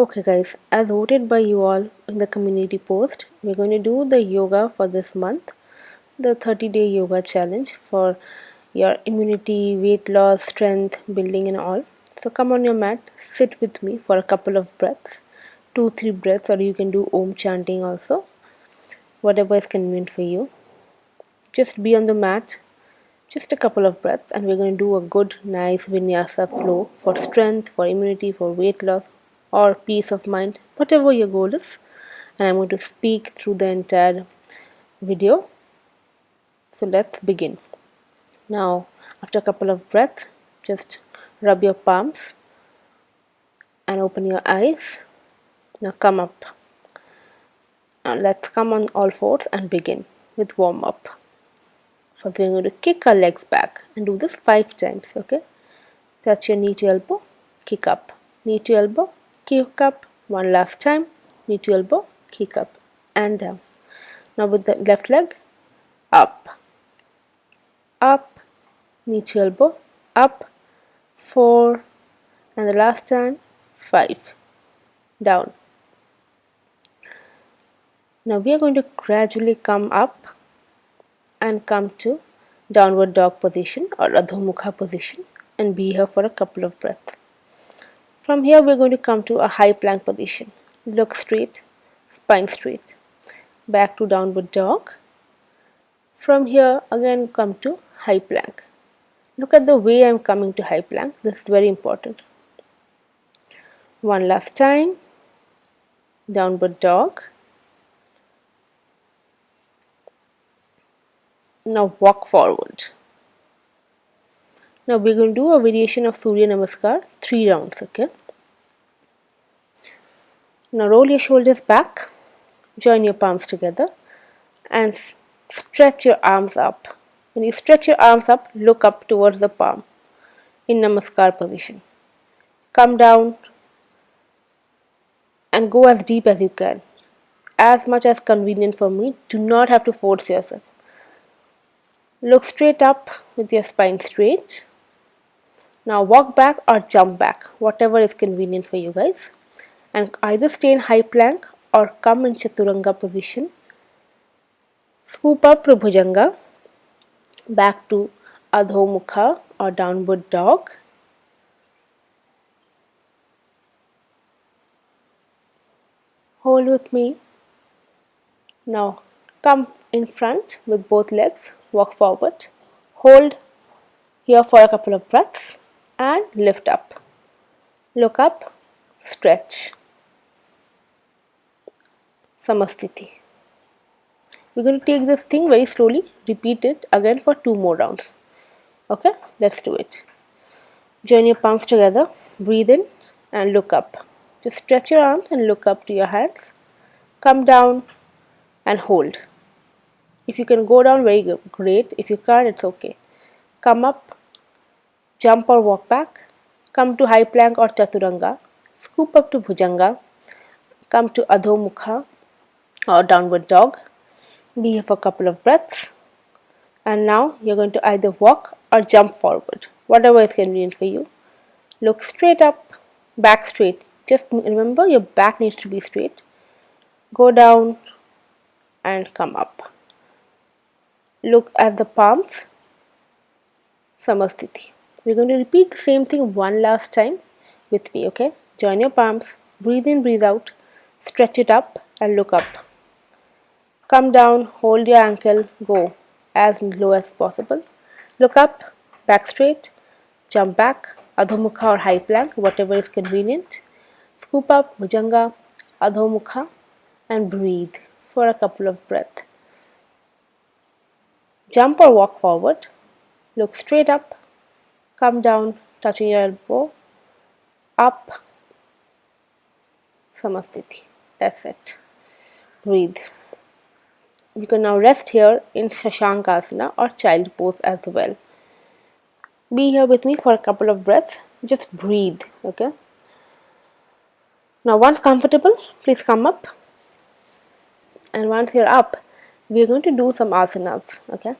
Okay guys, as voted by you all in the community post, we're going to do the yoga for this month, the 30-day yoga challenge for your immunity, weight loss, strength building and all. So come on your mat, sit with me for a couple of breaths, 2-3 breaths, or you can do Om chanting also, whatever is convenient for you. Just be on the mat, just a couple of breaths, and we're going to do a good nice vinyasa flow for strength, for immunity, for weight loss or peace of mind, whatever your goal is. And I'm going to speak through the entire video. So let's begin. Now, after a couple of breaths, just rub your palms and open your eyes. Now come up. Now let's come on all fours and begin with warm up. First we're going to kick our legs back and do this 5 times, okay? Touch your knee to elbow, kick up, knee to elbow, kick up, one last time, knee to elbow, kick up and down. Now with the left leg, up, up, knee to elbow, up, 4, and the last time, 5, down. Now we are going to gradually come up and come to downward dog position or Adho Mukha position and be here for a couple of breaths. From here we're going to come to a high plank position. Look straight, spine straight. Back to downward dog. From here again come to high plank. Look at the way I'm coming to high plank. This is very important. One last time. Downward dog. Now walk forward. Now we're going to do a variation of Surya Namaskar, 3 rounds, okay? Now roll your shoulders back, join your palms together and stretch your arms up. When you stretch your arms up, look up towards the palm in Namaskar position. Come down and go as deep as you can. As much as convenient for me, do not have to force yourself. Look straight up with your spine straight. Now walk back or jump back, whatever is convenient for you guys. And either stay in high plank or come in Chaturanga position. Scoop up to Bhujanga, back to Adho Mukha or downward dog. Hold with me. Now come in front with both legs, walk forward. Hold here for a couple of breaths and lift up. Look up, stretch. Samastiti. We're going to take this thing very slowly, repeat it again for 2 more rounds. Okay, let's do it. Join your palms together, breathe in and look up. Just stretch your arms and look up to your hands. Come down and hold. If you can go down, very good, great. If you can't, it's okay. Come up, jump or walk back. Come to high plank or Chaturanga. Scoop up to Bhujanga. Come to Adho Mukha or downward dog. Be here for a couple of breaths. And now you're going to either walk or jump forward, whatever is convenient for you. Look straight up, back straight. Just remember your back needs to be straight. Go down and come up. Look at the palms. Samastiti. We're going to repeat the same thing one last time with me, okay? Join your palms, breathe in, breathe out, stretch it up and look up. Come down, hold your ankle, go as low as possible. Look up, back straight, jump back, Adho Mukha or high plank, whatever is convenient. Scoop up, Bhujanga, Adho Mukha and breathe for a couple of breaths. Jump or walk forward, look straight up, come down, touching your elbow, up, Samastiti. That's it. Breathe. You can now rest here in Shashankasana or child pose as well. Be here with me for a couple of breaths. Just breathe, okay? Now once comfortable, please come up. And once you're up, we're going to do some asanas, okay?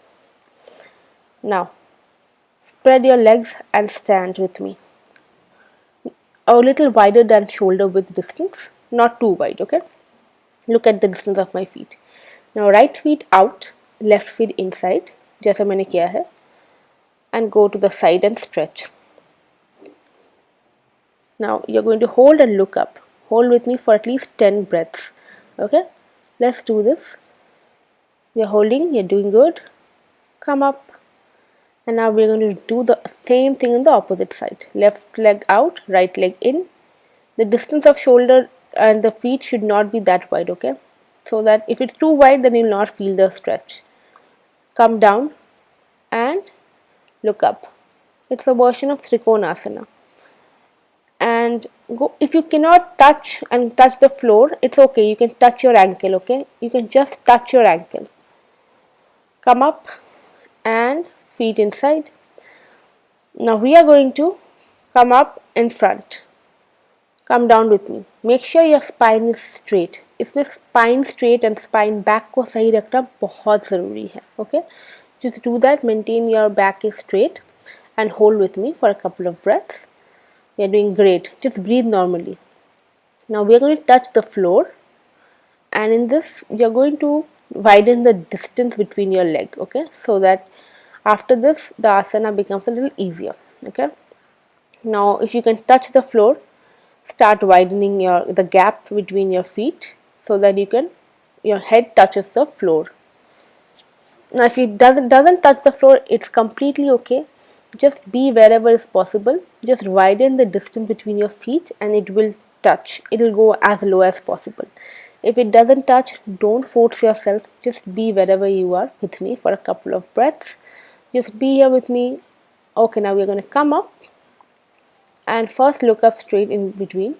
Now, spread your legs and stand with me. a little wider than shoulder width distance, not too wide, okay? Look at the distance of my feet. Now right feet out, left feet inside, जैसा मैंने किया है, and go to the side and stretch. Now you're going to hold and look up. Hold with me for at least 10 breaths. Okay, let's do this. You're holding, you're doing good. Come up. And now we're going to do the same thing on the opposite side. Left leg out, right leg in. The distance of shoulder and the feet should not be that wide, okay? So that if it's too wide, then you'll not feel the stretch. Come down and look up. It's a version of Trikonasana. And go, if you cannot touch the floor, it's okay, you can touch your ankle, okay? You can just touch your ankle. Come up and feet inside. Now we are going to come up in front. Come down with me. Make sure your spine is straight. इसमें spine straight and spine back को सही रखना बहुत ज़रूरी है, okay? Just do that. Maintain your back is straight and hold with me for a couple of breaths. You're doing great. Just breathe normally. Now we are going to touch the floor, and in this you're going to widen the distance between your leg, okay? So that after this the asana becomes a little easier, okay? Now if you can touch the floor, start widening the gap between your feet so that your head touches the floor. Now if it doesn't touch the floor, it's completely okay. Just be wherever is possible. Just widen the distance between your feet and it will touch. It will go as low as possible. If it doesn't touch, don't force yourself. Just be wherever you are with me for a couple of breaths. Just be here with me. Okay, now we're going to come up and first look up straight in between.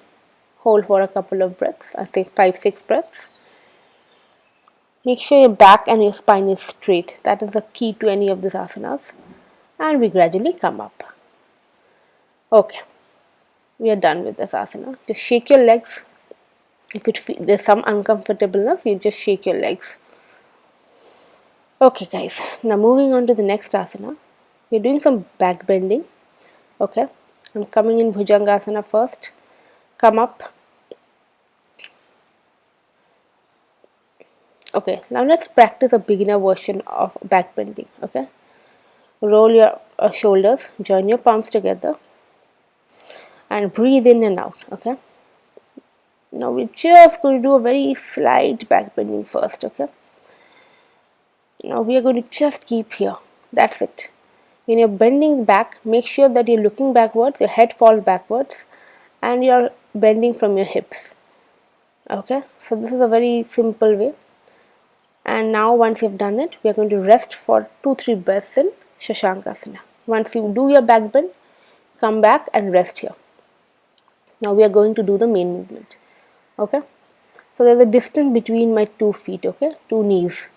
Hold for a couple of breaths. I think 5-6 breaths. Make sure your back and your spine is straight. That is the key to any of these asanas. And we gradually come up. Okay, we are done with this asana. Just shake your legs. If there's some uncomfortableness, you just shake your legs. Okay guys, now moving on to the next asana. We're doing some back bending. Okay, I'm coming in Bhujangasana first. Come up. Okay, now let's practice a beginner version of back bending. Okay, roll your shoulders, join your palms together and breathe in and out. Okay, now we're just going to do a very slight back bending first. Okay, now we are going to just keep here. That's it. When you're bending back, make sure that you're looking backwards, your head falls backwards and you're bending from your hips. Okay, so this is a very simple way. And now once you've done it, we are going to rest for 2-3 breaths in Shashankasana. Once you do your back bend, come back and rest here. Now we are going to do the main movement. Okay, so there's a distance between my 2 feet, okay, 2 knees.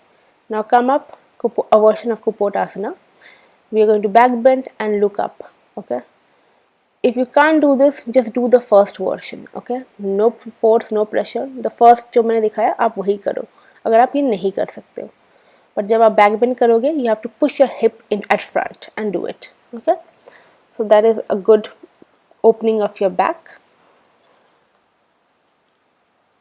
Now come up, a version of Kupotasana. We are going to back bend and look up. Okay, if you can't do this, just do the first version. Okay, no force, no pressure. The first जो मैंने दिखाया आप वही करो अगर आप ये नहीं कर सकते हो. पर जब आप बैक बेंड करोगे, you have to push your hip in at front and do it. Okay, so that is a good opening of your back.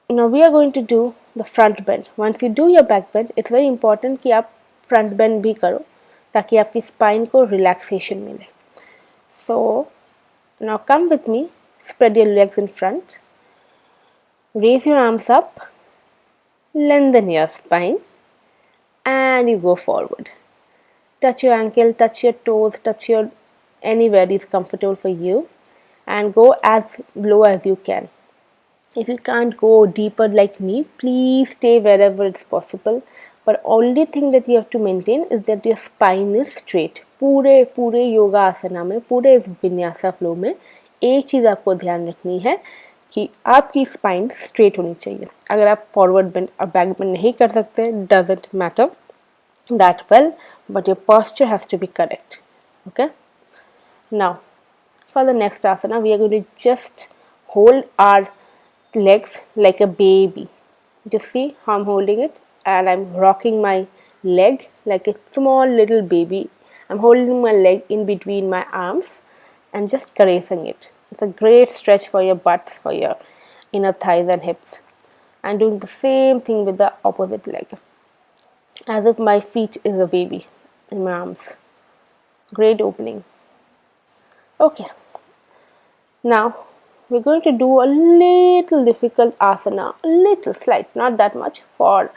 Now we are going to do the front bend. Once you do your back bend, it's very important कि आप front bend भी करो ताकि आपकी spine को relaxation मिले. So now come with me. Spread your legs in front. Raise your arms up. Lengthen your spine. And you go forward. Touch your ankle, touch your toes, touch your anywhere is comfortable for you. And go as low as you can. If you can't go deeper like me, please stay wherever it's possible. But only thing that you have to maintain is that your spine is straight. पूरे योगा आसना में, पूरे इस vinyasa flow में एक चीज़ आपको ध्यान रखनी है कि आपकी स्पाइन स्ट्रेट होनी चाहिए. अगर आप फॉरवर्ड बेंड और बैक बेंड नहीं कर सकते, doesn't matter that well, but your posture has to be correct. Okay. Now, for the next asana, we are going to just hold our legs like a baby. Just see how I'm holding it, and I'm rocking my leg like a small little baby. I'm holding my leg in between my arms and just caressing it. It's a great stretch for your butts, for your inner thighs and hips. And doing the same thing with the opposite leg, as if my feet is a baby in my arms. Great opening. Okay, now we're going to do a little difficult asana, a little slight, not that much. For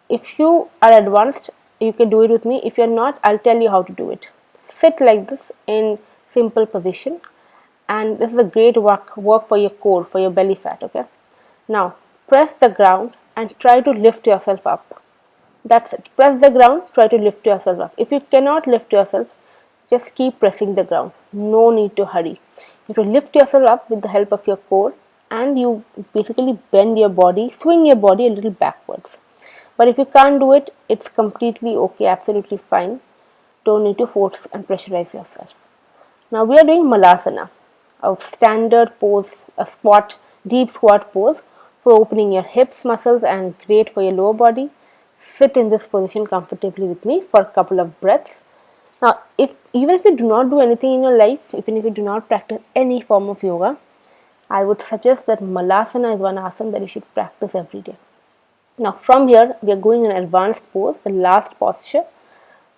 if you are advanced, you can do it with me. If you're not, I'll tell you how to do it. Sit like this in simple position, and this is a great work for your core, for your belly fat. Okay, now press the ground and try to lift yourself up. That's it. Press the ground, try to lift yourself up. If you cannot lift yourself, just keep pressing the ground. No need to hurry. You have to lift yourself up with the help of your core, and you basically bend your body, swing your body a little backwards. But if you can't do it, it's completely okay, absolutely fine. Don't need to force and pressurize yourself. Now we are doing Malasana, a standard pose, a squat, deep squat pose for opening your hips muscles and great for your lower body. Sit in this position comfortably with me for a couple of breaths. Now, even if you do not do anything in your life, even if you do not practice any form of yoga, I would suggest that Malasana is one asana that you should practice every day. Now, from here, we are going in an advanced pose, the last posture,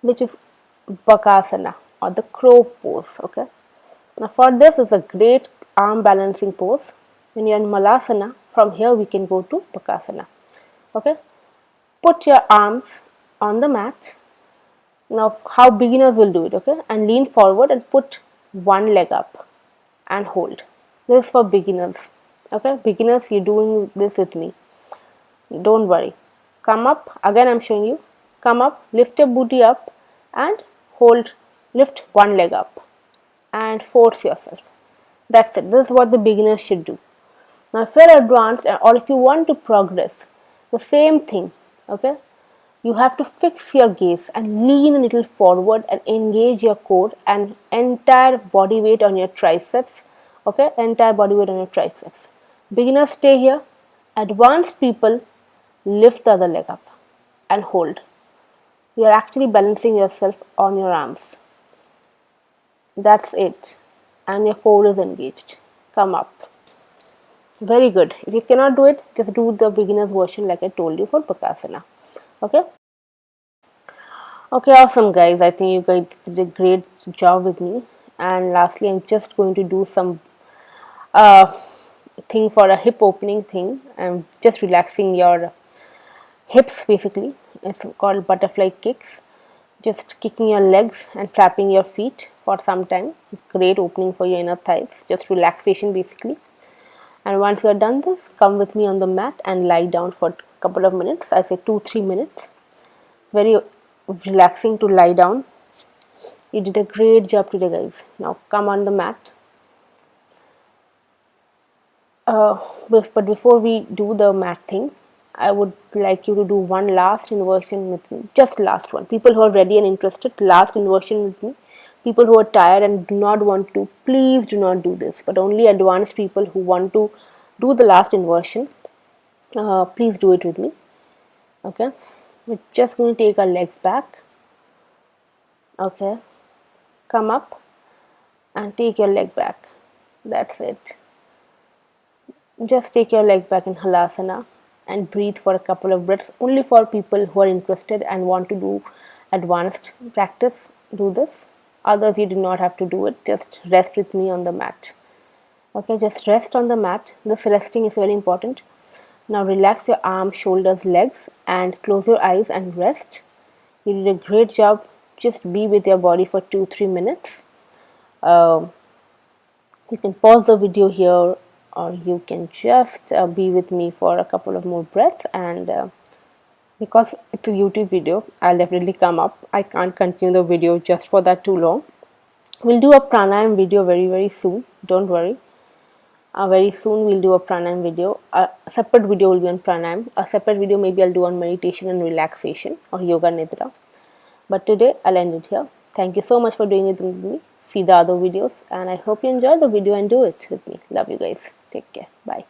which is Bakasana or the crow pose. Okay. Now, for this is a great arm balancing pose. When you are in Malasana, from here we can go to Bakasana. Okay. Put your arms on the mat. Now, how beginners will do it, okay? And lean forward and put one leg up and hold. This is for beginners, okay? Beginners, you're doing this with me. Don't worry. Come up. Again, I'm showing you. Come up, lift your booty up and hold, lift one leg up and force yourself. That's it. This is what the beginners should do. Now, if you're advanced or if you want to progress, the same thing, okay? You have to fix your gaze and lean a little forward and engage your core and entire body weight on your triceps. Okay, entire body weight on your triceps. Beginners stay here. Advanced people lift the other leg up and hold. You are actually balancing yourself on your arms. That's it. And your core is engaged. Come up. Very good. If you cannot do it, just do the beginner's version like I told you for Bakasana. Okay. Okay, awesome guys. I think you guys did a great job with me. And lastly, I'm just going to do some thing for a hip opening thing. I'm just relaxing your hips basically. It's called butterfly kicks. Just kicking your legs and flapping your feet for some time. It's great opening for your inner thighs. Just relaxation basically. And once you are done this, come with me on the mat and lie down for a couple of minutes. I say 2-3 minutes. Very relaxing to lie down. You did a great job today, guys. Now come on the mat. But before we do the mat thing, I would like you to do one last inversion with me. Just last one. People who are ready and interested, last inversion with me. People who are tired and do not want to, please do not do this. But only advanced people who want to do the last inversion, please do it with me. Okay. We're just going to take our legs back. Okay. Come up and take your leg back. That's it. Just take your leg back in Halasana and breathe for a couple of breaths. Only for people who are interested and want to do advanced practice, do this. Others, you do not have to do it. Just rest with me on the mat. Okay, just rest on the mat. This resting is very important. Now relax your arms, shoulders, legs and close your eyes and rest. You did a great job. Just be with your body for 2-3 minutes. You can pause the video here or you can just be with me for a couple of more breaths, and because it's a YouTube video, I'll definitely come up. I can't continue the video just for that too long. We'll do a pranayam video very soon. Don't worry. Very soon we'll do a pranayam video. A separate video will be on pranayam. A separate video maybe I'll do on meditation and relaxation or yoga nidra. But today I'll end it here. Thank you so much for doing it with me. See the other videos and I hope you enjoy the video and do it with me. Love you guys. Take care. Bye.